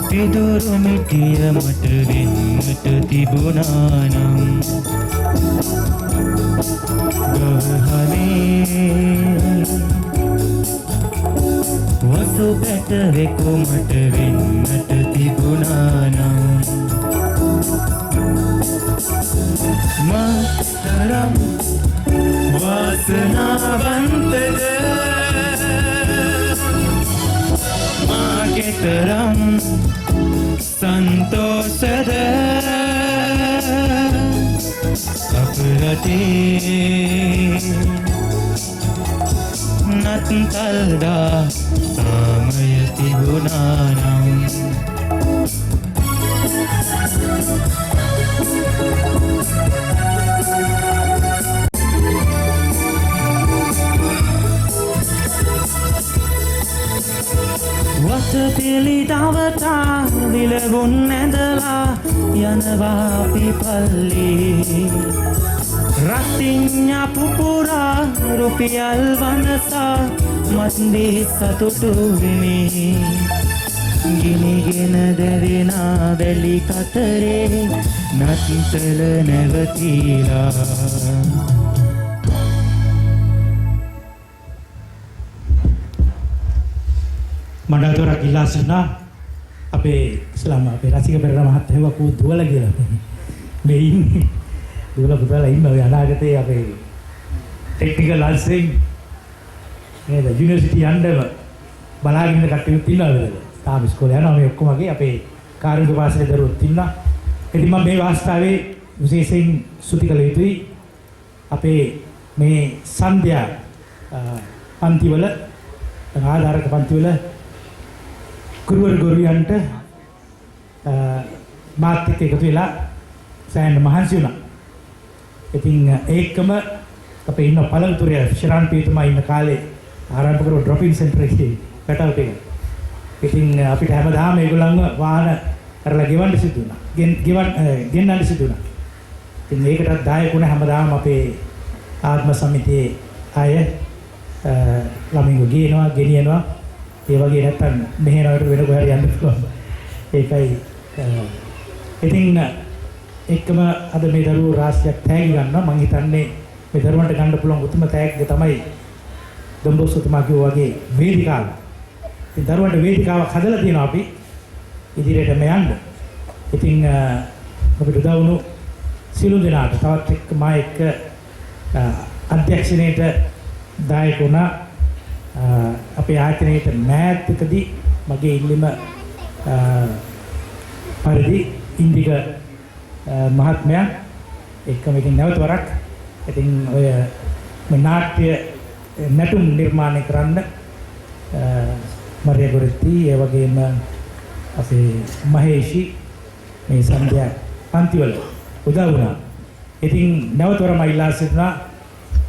පිදුරු මිටිය මට වෙන්නට තිබුණා නම් ගවහනේ වසු පැටවෙකු මට වෙන්නට තිබුණා නම් මාතරම් වාසනාවන්තද මාගෙතරම් සන්තෝෂද අප රටේ නත්තල්දා සාමය තිබුණා නම් වසපිලි දවතා විලවුන් ඇඳලා යනවා අපි පල්ලි රත්ින්ඥා පුපුරා රුපියල් වනසා මත්දී සතුටු වෙමි ගිනිගෙන දැවෙනා වැලි කතරේ නත්තල නැවතිලා මඩතොරක් ඉල්ලා සිටිනා අපේ ඉස්ලාම අපේ රසික පෙරේරා මහත්තයා කෝ දුවල කියලා මේ ඉන්නේ දුවල පුතාලා ඉන්න ඔය අනාගතේ අපේ ටෙක්නිකල් අල්සෙන් නේද යුනිවර්සිටි යන්නම බලාගෙන ඉන්න කට්ටියත් ඉන්නවා තාම ඉස්කෝලේ යනවා මේ ඔක්කොමගේ අපේ කාර්මික පාසලේ දරුවෝත් ඉන්නවා ඉතින් මම මේ වාස්තාවේ විශේෂයෙන් සුති කළ යුතුයි අපේ මේ සන්ධ්‍යා පන්තිවල ආධාරක පන්තිවල කුරුවර ගොරියන්ට මාත් එක්ක එකතු වෙලා සෑහෙන මහන්සි වුණා. ඉතින් ඒකම අපේ ඉන්න පළතුරේ ශිරාන් පීතුමා ඉන්න කාලේ ආරම්භ කරපු ඩ්‍රොපින් සෙන්ටර් එකේ පැටව එක. ඉතින් අපිට හැමදාම ඒගොල්ලන්ව වාහන කරලා ගෙවන්න සිදු වුණා. ගෙන්නන්න සිදු වුණා. ඉතින් ඒකටත් දායක වුණ හැමදාම අපේ ආත්ම සමිතියේ අය ළමින්ව ගේනවා ගෙනියනවා ඒ වගේ නැත්තම් මෙහෙරවට වෙන කොහරි යන්න පුළුවන් ඒකයි ඉතින් එක්කම අද මේ දරුවෝ රාශියක් තෑගි ගන්නවා මම හිතන්නේ මේ දරුවන්ට ගන්න පුළුවන් උතුම් තෑග්ග තමයි දොම්බොස්තුමා කිව්වා වගේ වේදිකාව ඉතින් දරුවන්ට වේදිකාවක් හදලා තියෙනවා අපි ඉදිරියට යන්න ඉතින් අපිට උදව් වුණු සියලු දෙනාට තවත් එක්ක මා එක්ක අධ්‍යක්ෂණයට දායක වුණා අපේ ආයතනයේට මෑතකදී මගේ ඉල්ලීම පරිදි ඉන්දික මහත්මයා එක්කම ඉතින් නැවත වරක් ඉතින් ඔය නාට්‍ය නැටුම් නිර්මාණය කරන්න මරියා ගොරති ඒ වගේම අපේ මහේෂි මේ සන්ධ්‍යා පන්තිවල උදව් වුණා. ඉතින් නැවත වරම ඉල්ලා සිටිනවා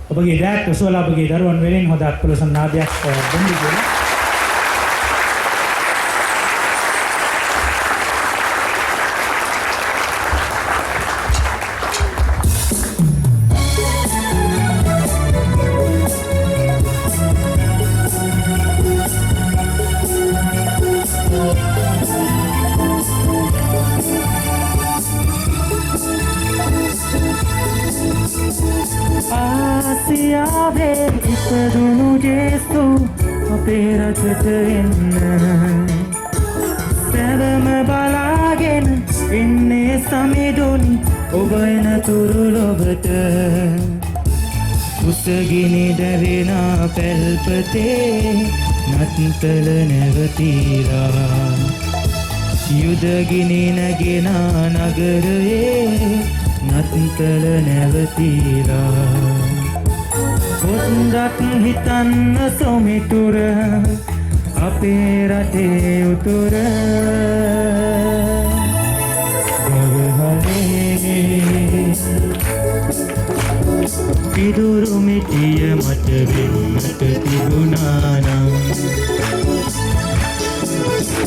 ඔබගේ දෑත් ඔසවලා ඔබගේ දරුවන් වෙනින් හොඳ අත්පොළ සන්නාදයක් දෙන්න කියලා. ආසියාවේ ඉපදුණු ජේසු අපේ රටට එන්න සැවම බලාගෙන ඉන්නේ සමිඳුනි ඔබ එන තුරු ලොවට උසගිනි දැවෙන පැල්පතේ නත්තල නැවතිලා යුදගිනි නැගෙන නගරයේ නත්තල නැවතිලා පොත්ගත් හිතන්න සොමිතුර අපේ රටේ උතුර ගවහලේ පිදුරු මිටිය මට වෙන්නට තිබුණා නම්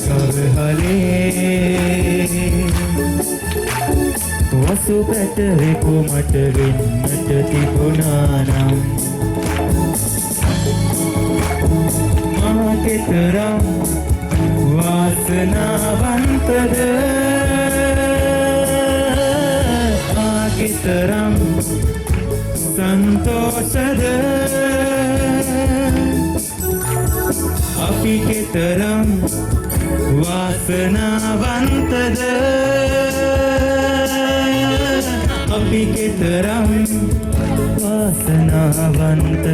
ගවහලේ වසු පැටවෙකු මට වෙන්නට තිබුණා නම් කෙතරම් වාසනාවන්තද කෙතරම් සන්තෝෂද අපි කෙතරම් වාසනාවන්තද අපි කෙතරම් වාසනාවන්තද